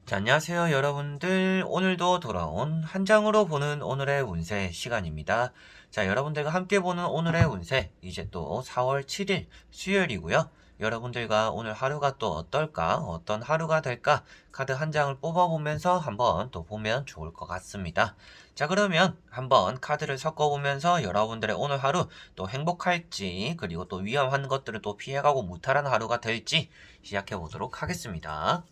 자, 안녕하세요, 여러분들. 오늘도 돌아온 한 장으로 보는 오늘의 운세 시간입니다. 자, 여러분들과 함께 보는 오늘의 운세, 이제 또 4월 7일 수요일이고요. 여러분들과 오늘 하루가 또 어떨까, 어떤 하루가 될까, 카드 한 장을 뽑아보면서 한번 또 보면 좋을 것 같습니다. 자, 그러면 한번 카드를 섞어보면서 여러분들의 오늘 하루 또 행복할지, 그리고 또 위험한 것들을 또 피해가고 무탈한 하루가 될지 시작해보도록 하겠습니다.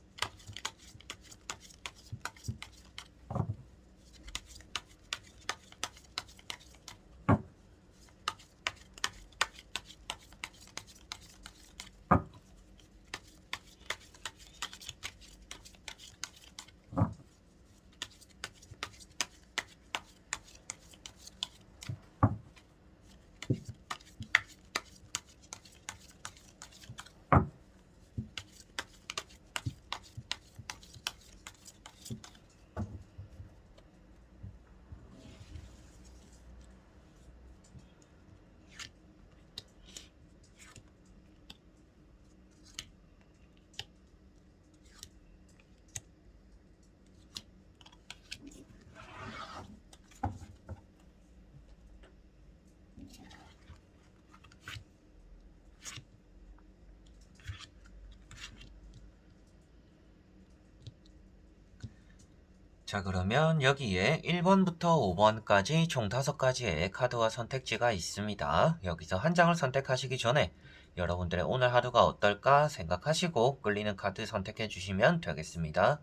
자, 그러면 여기에 1번부터 5번까지 총 5가지의 카드와 선택지가 있습니다. 여기서 한 장을 선택하시기 전에 여러분들의 오늘 하루가 어떨까 생각하시고 끌리는 카드 선택해 주시면 되겠습니다.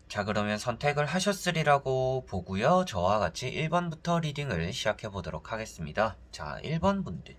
자, 그러면 선택을 하셨으리라고 보고요. 저와 같이 1번부터 리딩을 시작해 보도록 하겠습니다. 자, 1번 분들.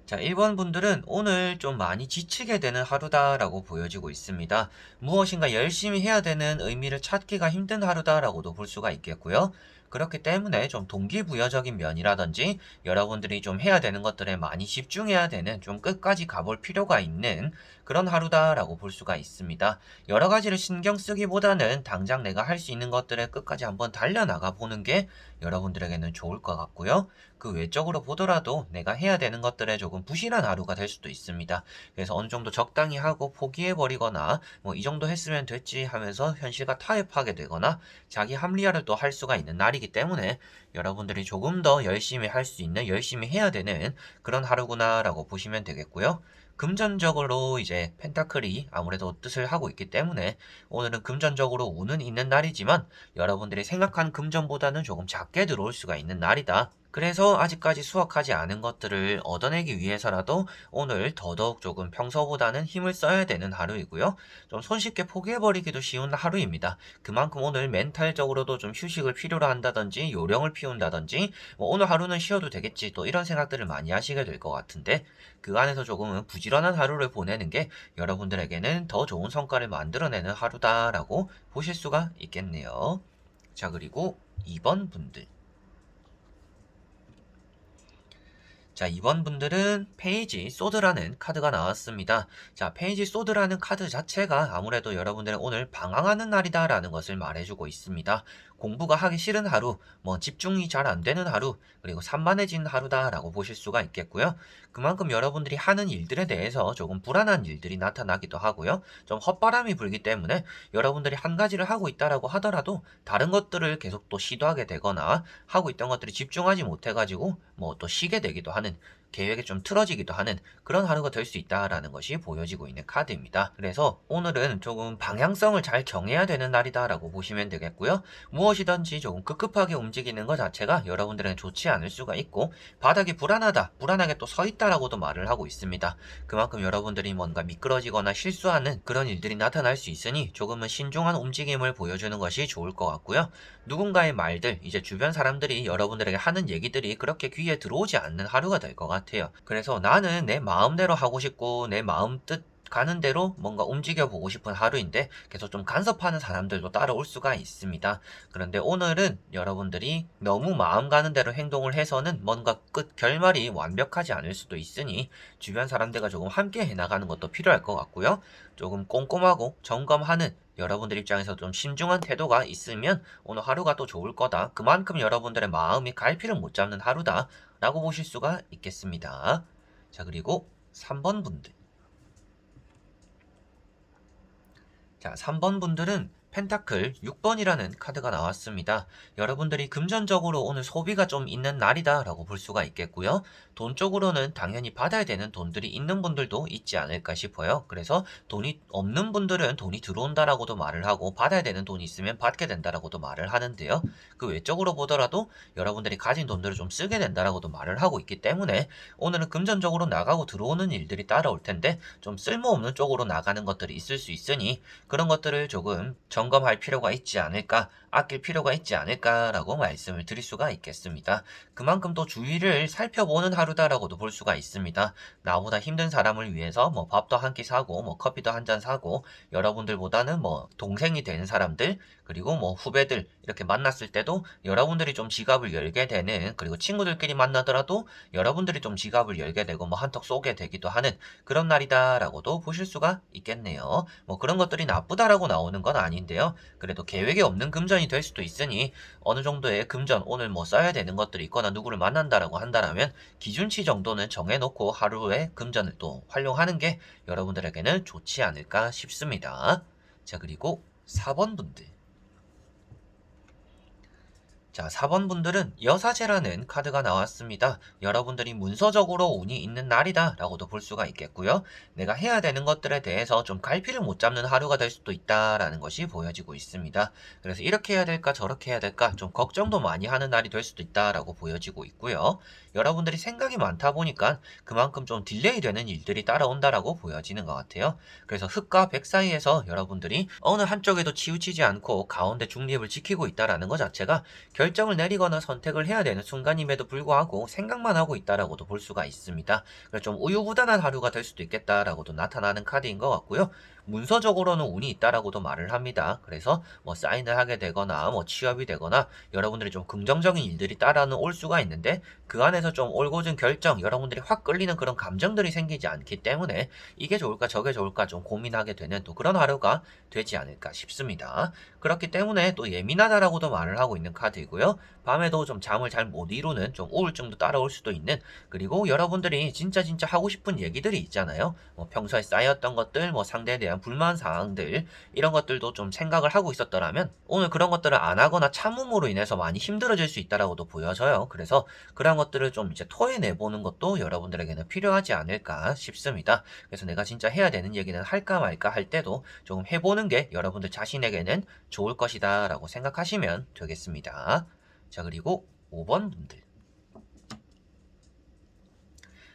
자, 1번 분들은 오늘 좀 많이 지치게 되는 하루다라고 보여지고 있습니다. 무엇인가 열심히 해야 되는 의미를 찾기가 힘든 하루다라고도 볼 수가 있겠고요. 그렇기 때문에 좀 동기부여적인 면이라든지 여러분들이 좀 해야 되는 것들에 많이 집중해야 되는 좀 끝까지 가볼 필요가 있는 그런 하루다라고 볼 수가 있습니다. 여러 가지를 신경 쓰기보다는 당장 내가 할 수 있는 것들에 끝까지 한번 달려나가 보는 게 여러분들에게는 좋을 것 같고요. 그 외적으로 보더라도 내가 해야 되는 것들에 조금 부실한 하루가 될 수도 있습니다. 그래서 어느 정도 적당히 하고 포기해버리거나 뭐 이 정도 했으면 됐지 하면서 현실과 타협하게 되거나 자기 합리화를 또 할 수가 있는 날이기 때문에 여러분들이 조금 더 열심히 할 수 있는, 열심히 해야 되는 그런 하루구나라고 보시면 되겠고요. 금전적으로 이제 펜타클이 아무래도 뜻을 하고 있기 때문에 오늘은 금전적으로 운은 있는 날이지만 여러분들이 생각한 금전보다는 조금 작게 들어올 수가 있는 날이다. 그래서 아직까지 수확하지 않은 것들을 얻어내기 위해서라도 오늘 더더욱 조금 평소보다는 힘을 써야 되는 하루이고요. 좀 손쉽게 포기해버리기도 쉬운 하루입니다. 그만큼 오늘 멘탈적으로도 좀 휴식을 필요로 한다든지 요령을 피운다든지 뭐 오늘 하루는 쉬어도 되겠지 또 이런 생각들을 많이 하시게 될 것 같은데 그 안에서 조금은 부지런한 하루를 보내는 게 여러분들에게는 더 좋은 성과를 만들어내는 하루다라고 보실 수가 있겠네요. 자, 그리고 2번 분들. 자, 이번 분들은 페이지 소드라는 카드가 나왔습니다. 자, 페이지 소드라는 카드 자체가 아무래도 여러분들은 오늘 방황하는 날이다라는 것을 말해주고 있습니다. 공부가 하기 싫은 하루, 뭐 집중이 잘 안 되는 하루, 그리고 산만해진 하루다라고 보실 수가 있겠고요. 그만큼 여러분들이 하는 일들에 대해서 조금 불안한 일들이 나타나기도 하고요. 좀 헛바람이 불기 때문에 여러분들이 한 가지를 하고 있다라고 하더라도 다른 것들을 계속 또 시도하게 되거나 하고 있던 것들이 집중하지 못해가지고 뭐 또 쉬게 되기도 하는 계획이 좀 틀어지기도 하는 그런 하루가 될 수 있다라는 것이 보여지고 있는 카드입니다. 그래서 오늘은 조금 방향성을 잘 정해야 되는 날이다라고 보시면 되겠고요. 무엇이든지 조금 급급하게 움직이는 것 자체가 여러분들은 좋지 않을 수가 있고 바닥이 불안하다, 불안하게 또 서 있다라고도 말을 하고 있습니다. 그만큼 여러분들이 뭔가 미끄러지거나 실수하는 그런 일들이 나타날 수 있으니 조금은 신중한 움직임을 보여주는 것이 좋을 것 같고요. 누군가의 말들, 이제 주변 사람들이 여러분들에게 하는 얘기들이 그렇게 귀에 들어오지 않는 하루가 될 것 같아요. 그래서 나는 내 마음대로 하고 싶고 내 마음 뜻 가는 대로 뭔가 움직여 보고 싶은 하루인데 계속 좀 간섭하는 사람들도 따라올 수가 있습니다. 그런데 오늘은 여러분들이 너무 마음 가는 대로 행동을 해서는 뭔가 끝 결말이 완벽하지 않을 수도 있으니 주변 사람들과 조금 함께 해나가는 것도 필요할 것 같고요. 조금 꼼꼼하고 점검하는 여러분들 입장에서 좀 신중한 태도가 있으면 오늘 하루가 또 좋을 거다. 그만큼 여러분들의 마음이 갈피를 못 잡는 하루다. 라고 보실 수가 있겠습니다. 자, 그리고 3번 분들. 자, 3번 분들은 펜타클 6번이라는 카드가 나왔습니다. 여러분들이 금전적으로 오늘 소비가 좀 있는 날이다 라고 볼 수가 있겠고요. 돈 쪽으로는 당연히 받아야 되는 돈들이 있는 분들도 있지 않을까 싶어요. 그래서 돈이 없는 분들은 돈이 들어온다라고도 말을 하고 받아야 되는 돈이 있으면 받게 된다라고도 말을 하는데요. 그 외적으로 보더라도 여러분들이 가진 돈들을 좀 쓰게 된다라고도 말을 하고 있기 때문에 오늘은 금전적으로 나가고 들어오는 일들이 따라올 텐데 좀 쓸모없는 쪽으로 나가는 것들이 있을 수 있으니 그런 것들을 조금 점검할 필요가 있지 않을까, 아낄 필요가 있지 않을까라고 말씀을 드릴 수가 있겠습니다. 그만큼 또 주위를 살펴보는 하루다라고도 볼 수가 있습니다. 나보다 힘든 사람을 위해서 뭐 밥도 한 끼 사고, 뭐 커피도 한 잔 사고, 여러분들보다는 뭐 동생이 되는 사람들, 그리고 뭐 후배들 이렇게 만났을 때도 여러분들이 좀 지갑을 열게 되는, 그리고 친구들끼리 만나더라도 여러분들이 좀 지갑을 열게 되고 뭐 한턱 쏘게 되기도 하는 그런 날이다라고도 보실 수가 있겠네요. 뭐 그런 것들이 나쁘다라고 나오는 건 아닌데요. 그래도 계획에 없는 금전이 될 수도 있으니 어느 정도의 금전 오늘 뭐 써야 되는 것들이 있거나 누구를 만난다라고 한다면 기준치 정도는 정해놓고 하루에 금전을 또 활용하는 게 여러분들에게는 좋지 않을까 싶습니다. 자, 그리고 4번 분들. 자, 4번 분들은 여사제라는 카드가 나왔습니다. 여러분들이 문서적으로 운이 있는 날이다 라고도 볼 수가 있겠고요. 내가 해야 되는 것들에 대해서 좀 갈피를 못 잡는 하루가 될 수도 있다라는 것이 보여지고 있습니다. 그래서 이렇게 해야 될까 저렇게 해야 될까 좀 걱정도 많이 하는 날이 될 수도 있다라고 보여지고 있고요. 여러분들이 생각이 많다 보니까 그만큼 좀 딜레이 되는 일들이 따라온다라고 보여지는 것 같아요. 그래서 흑과 백 사이에서 여러분들이 어느 한쪽에도 치우치지 않고 가운데 중립을 지키고 있다라는 것 자체가 결정을 내리거나 선택을 해야 되는 순간임에도 불구하고 생각만 하고 있다라고도 볼 수가 있습니다. 그래서 좀 우유부단한 하루가 될 수도 있겠다라고도 나타나는 카드인 것 같고요. 문서적으로는 운이 있다라고도 말을 합니다. 그래서 뭐 사인을 하게 되거나 뭐 취업이 되거나 여러분들이 좀 긍정적인 일들이 따라는 올 수가 있는데 그 안에서 좀 올곧은 결정, 여러분들이 확 끌리는 그런 감정들이 생기지 않기 때문에 이게 좋을까 저게 좋을까 좀 고민하게 되는 또 그런 하루가 되지 않을까 싶습니다. 그렇기 때문에 또 예민하다라고도 말을 하고 있는 카드이고요. 밤에도 좀 잠을 잘 못 이루는 좀 우울증도 따라올 수도 있는, 그리고 여러분들이 진짜 하고 싶은 얘기들이 있잖아요. 뭐 평소에 쌓였던 것들, 뭐 상대에 대한 불만 사항들 이런 것들도 좀 생각을 하고 있었더라면 오늘 그런 것들을 안 하거나 참음으로 인해서 많이 힘들어질 수 있다라고도 보여져요. 그래서 그런 것들을 좀 이제 토해내보는 것도 여러분들에게는 필요하지 않을까 싶습니다. 그래서 내가 진짜 해야 되는 얘기는 할까 말까 할 때도 조금 해보는 게 여러분들 자신에게는 좋을 것이다 라고 생각하시면 되겠습니다. 자, 그리고 5번 분들.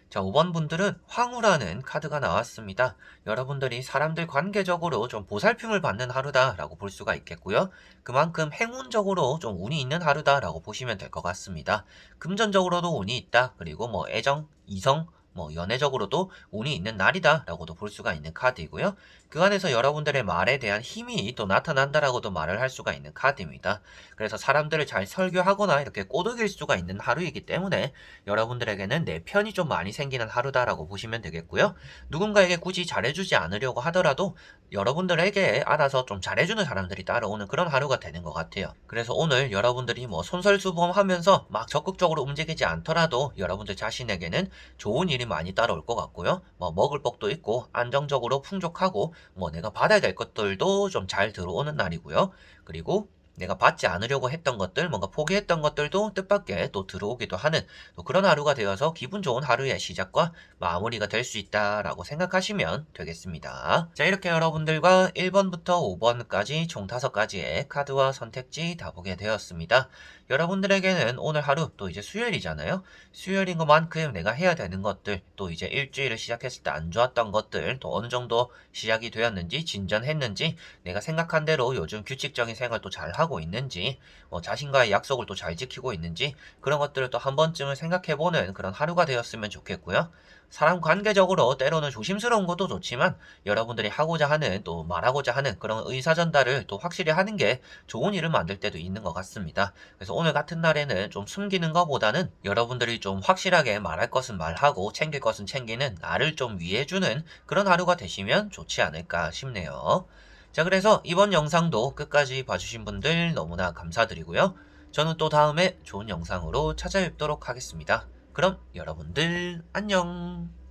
자, 5번 분들은 황후라는 카드가 나왔습니다. 여러분들이 사람들 관계적으로 좀 보살핌을 받는 하루다라고 볼 수가 있겠고요. 그만큼 행운적으로 좀 운이 있는 하루다라고 보시면 될 것 같습니다. 금전적으로도 운이 있다. 그리고 뭐 애정, 이성, 뭐 연애적으로도 운이 있는 날이다라고도 볼 수가 있는 카드이고요. 그 안에서 여러분들의 말에 대한 힘이 또 나타난다라고도 말을 할 수가 있는 카드입니다. 그래서 사람들을 잘 설교하거나 이렇게 꼬드길 수가 있는 하루이기 때문에 여러분들에게는 내 편이 좀 많이 생기는 하루다라고 보시면 되겠고요. 누군가에게 굳이 잘해주지 않으려고 하더라도 여러분들에게 알아서 좀 잘해주는 사람들이 따라오는 그런 하루가 되는 것 같아요. 그래서 오늘 여러분들이 뭐 손설수범하면서 막 적극적으로 움직이지 않더라도 여러분들 자신에게는 좋은 일이 많이 따라올 것 같고요. 뭐 먹을 복도 있고 안정적으로 풍족하고 뭐 내가 받아야 될 것들도 좀 잘 들어오는 날이고요. 그리고 내가 받지 않으려고 했던 것들, 뭔가 포기했던 것들도 뜻밖의 또 들어오기도 하는 또 그런 하루가 되어서 기분 좋은 하루의 시작과 마무리가 될 수 있다라고 생각하시면 되겠습니다. 자, 이렇게 여러분들과 1번부터 5번까지 총 5가지의 카드와 선택지 다 보게 되었습니다. 여러분들에게는 오늘 하루 또 이제 수요일이잖아요. 수요일인 것만큼 내가 해야 되는 것들, 또 이제 일주일을 시작했을 때 안 좋았던 것들, 또 어느 정도 시작이 되었는지, 진전했는지, 내가 생각한 대로 요즘 규칙적인 생활도 잘 하고 있는지, 뭐 자신과의 약속을 또 잘 지키고 있는지, 그런 것들을 또 한 번쯤은 생각해보는 그런 하루가 되었으면 좋겠고요. 사람 관계적으로 때로는 조심스러운 것도 좋지만 여러분들이 하고자 하는 또 말하고자 하는 그런 의사 전달을 또 확실히 하는 게 좋은 일을 만들 때도 있는 것 같습니다. 그래서 오늘 같은 날에는 좀 숨기는 것보다는 여러분들이 좀 확실하게 말할 것은 말하고 챙길 것은 챙기는 나를 좀 위해주는 그런 하루가 되시면 좋지 않을까 싶네요. 자, 그래서 이번 영상도 끝까지 봐주신 분들 너무나 감사드리고요. 저는 또 다음에 좋은 영상으로 찾아뵙도록 하겠습니다. 그럼 여러분들 안녕.